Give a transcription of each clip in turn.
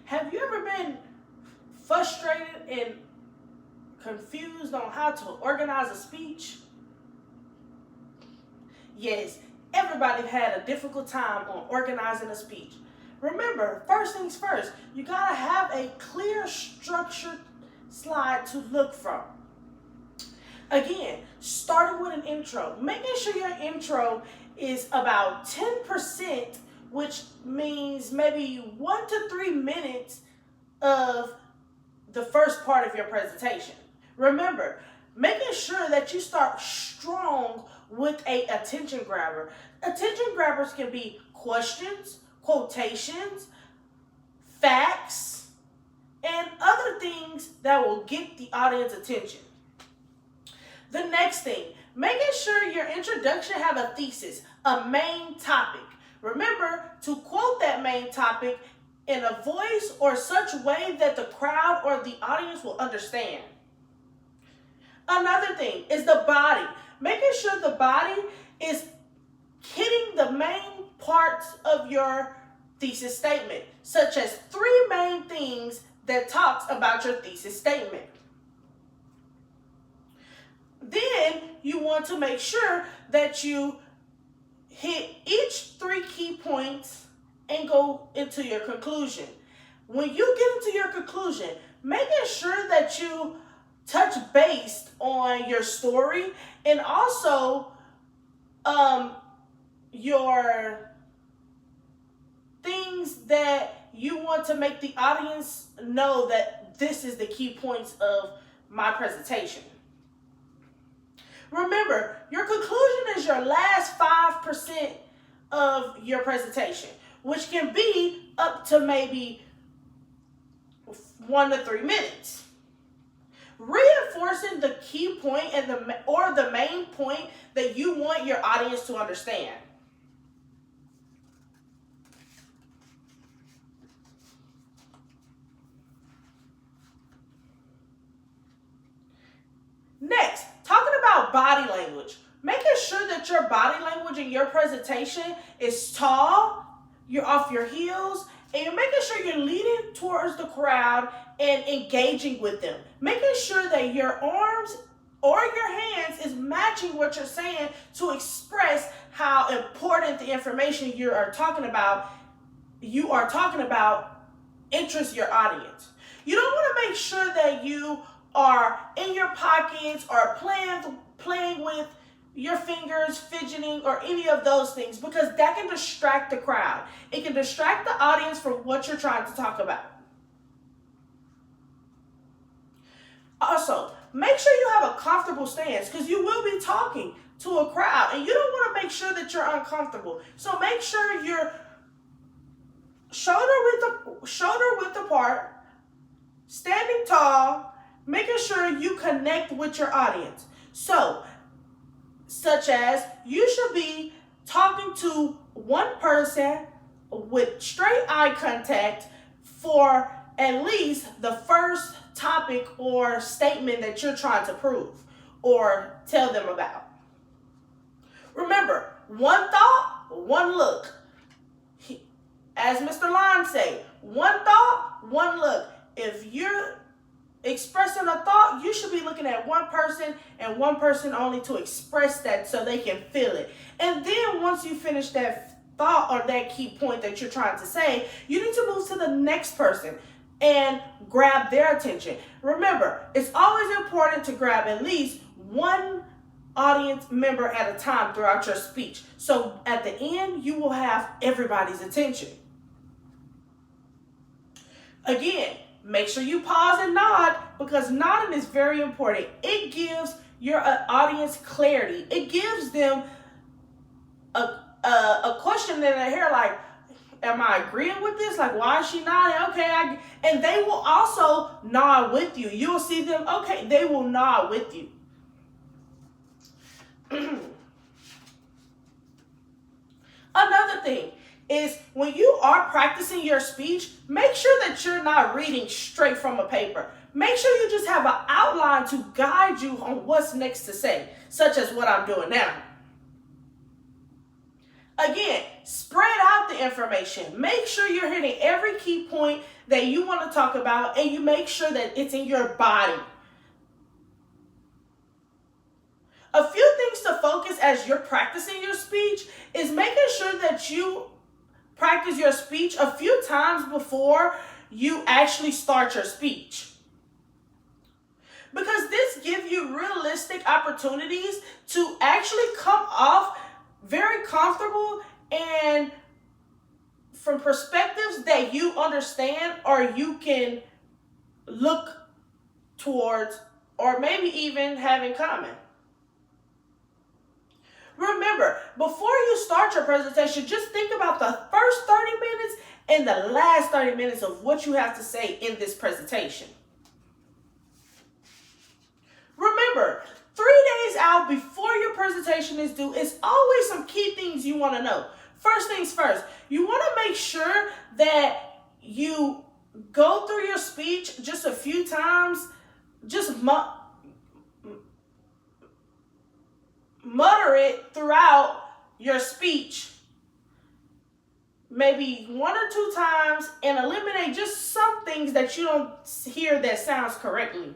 Have you ever been frustrated and confused on how to organize a speech? Yes, everybody had a difficult time on organizing a speech. Remember, first things first, you gotta have a clear, structured slide to look from. Again, starting with an intro, making sure your intro is about 10%, which means maybe 1 to 3 minutes of the first part of your presentation. Remember, making sure that you start strong with a attention grabber. Attention grabbers can be questions, quotations, facts, and other things that will get the audience attention. The next thing, making sure your introduction have a thesis, a main topic. Remember to quote that main topic in a voice or such way that the crowd or the audience will understand. Another thing is the body. Making sure the body is hitting the main parts of your thesis statement, such as 3 main things that talks about your thesis statement. Then you want to make sure that you hit each 3 key points and go into your conclusion. When you get into your conclusion, making sure that you touch base on your story and also your things that you want to make the audience know that this is the key points of my presentation. Remember, your conclusion is your last 5% of your presentation, which can be up to maybe 1 to 3 minutes. Reinforcing the key point and the main point that you want your audience to understand. Next, talking about body language. Making sure that your body language in your presentation is tall, you're off your heels, and you're making sure you're leading towards the crowd and engaging with them. Making sure that your arms or your hands is matching what you're saying to express how important the information you are talking about interests your audience. You don't want to make sure that you are in your pockets or playing with your fingers, fidgeting, or any of those things, because that can distract the crowd. It can distract the audience from what you're trying to talk about. Also, make sure you have a comfortable stance, because you will be talking to a crowd and you don't want to make sure that you're uncomfortable. So make sure you're shoulder width apart, standing tall, making sure you connect with your audience. So, such as you should be talking to one person with straight eye contact for at least the first topic or statement that you're trying to prove or tell them about. Remember, one thought, one look. As Mr. Lyon say, one thought, one look. If you're expressing a thought, you should be looking at one person and one person only to express that so they can feel it. And then once you finish that thought or that key point that you're trying to say, you need to move to the next person and grab their attention. Remember, it's always important to grab at least one audience member at a time throughout your speech. So at the end, you will have everybody's attention. Again, make sure you pause and nod, because nodding is very important. It gives your audience clarity. It gives them a question in their hair like, am I agreeing with this? Like, why is she nodding? Okay, and they will also nod with you. You'll see them, okay, they will nod with you. Another thing is, when you are practicing your speech, make sure that you're not reading straight from a paper. Make sure you just have an outline to guide you on what's next to say, such as what I'm doing now. Again, spread out the information. Make sure you're hitting every key point that you want to talk about, and you make sure that it's in your body. A few things to focus as you're practicing your speech is making sure that you practice your speech a few times before you actually start your speech. Because this gives you realistic opportunities to actually come off very comfortable and from perspectives that you understand or you can look towards or maybe even have in common. Remember, before you start your presentation, just think about the first 30 minutes and the last 30 minutes of what you have to say in this presentation. Remember, 3 days out before your presentation is due, it's always some key things you want to know. First things first, you want to make sure that you go through your speech just a few times, just mutter it throughout your speech, maybe 1 or 2 times, and eliminate just some things that you don't hear that sounds correctly.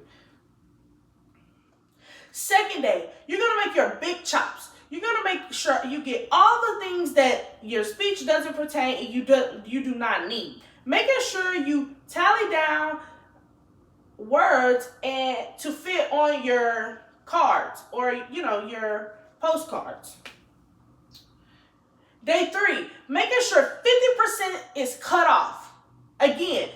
Second day, you're going to make your big chops. You're going to make sure you get all the things that your speech doesn't pertain and you do not need. Making sure you tally down words and to fit on your cards or your postcards. Day 3, making sure 50% is cut off. Again,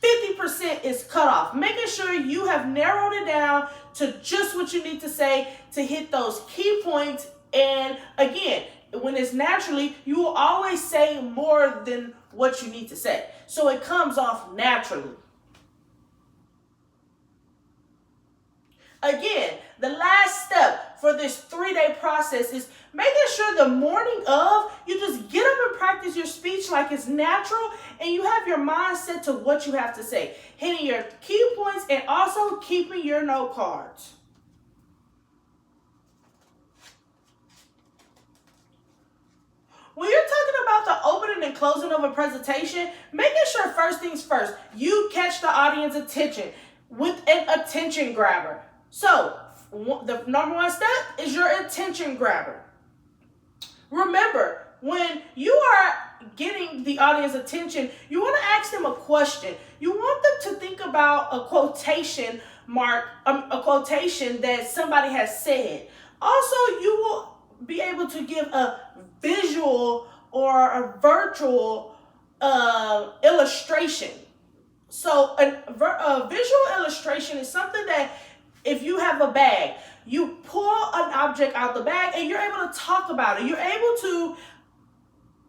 50% is cut off. Making sure you have narrowed it down to just what you need to say to hit those key points. And again, when it's naturally, you will always say more than what you need to say. So it comes off naturally. Again, the last step for this 3-day process is making sure the morning of, you just get up and practice your speech like it's natural and you have your mind set to what you have to say. Hitting your key points and also keeping your note cards. When you're talking about the opening and closing of a presentation, making sure first things first, you catch the audience attention with an attention grabber. So, the number 1 step is your attention grabber. Remember, when you are getting the audience attention, you want to ask them a question. You want them to think about a quotation mark, a quotation that somebody has said. Also, you will be able to give a visual or a virtual illustration. So, a visual illustration is something that if you have a bag, you pull an object out the bag and you're able to talk about it. You're able to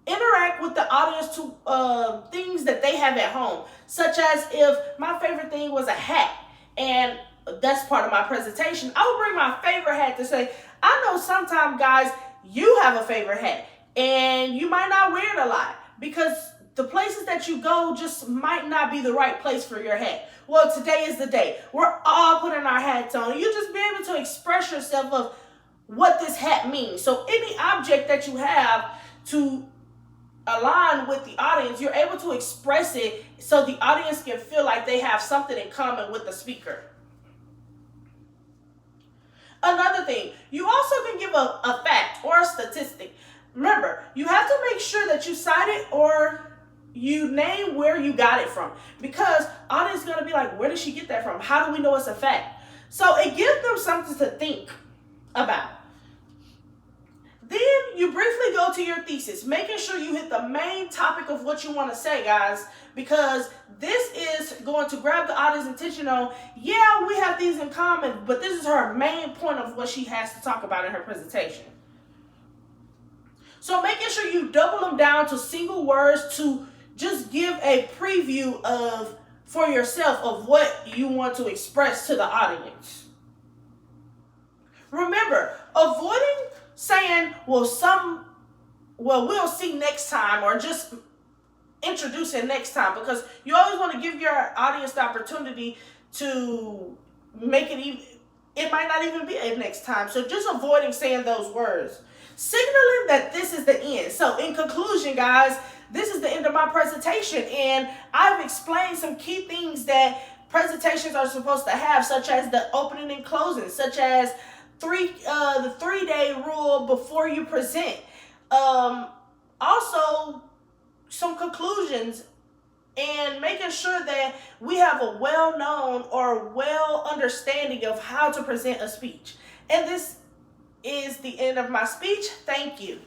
interact with the audience to things that they have at home, such as if my favorite thing was a hat and that's part of my presentation, I would bring my favorite hat to say, I know sometimes, guys, you have a favorite hat and you might not wear it a lot because the places that you go just might not be the right place for your hat. Well, today is the day. We're all putting our hats on. You just be able to express yourself of what this hat means. So any object that you have to align with the audience, you're able to express it so the audience can feel like they have something in common with the speaker. Another thing, you also can give a fact or a statistic. Remember, you have to make sure that you cite it or you name where you got it from, because audience is going to be like, where did she get that from? How do we know it's a fact? So it gives them something to think about. Then you briefly go to your thesis, making sure you hit the main topic of what you want to say, guys, because this is going to grab the audience attention on, yeah, we have these in common, but this is her main point of what she has to talk about in her presentation. So making sure you double them down to single words to just give a preview for yourself of what you want to express to the audience. Remember, avoiding saying, we'll see next time, or just introduce it next time, because you always want to give your audience the opportunity to make it even, it might not even be a next time. So just avoiding saying those words. signaling that this is the end. So in conclusion, guys, this is the end of my presentation, and I've explained some key things that presentations are supposed to have, such as the opening and closing, such as the 3-day rule before you present. Also, some conclusions, and making sure that we have a well-known or well understanding of how to present a speech. And this is the end of my speech. Thank you.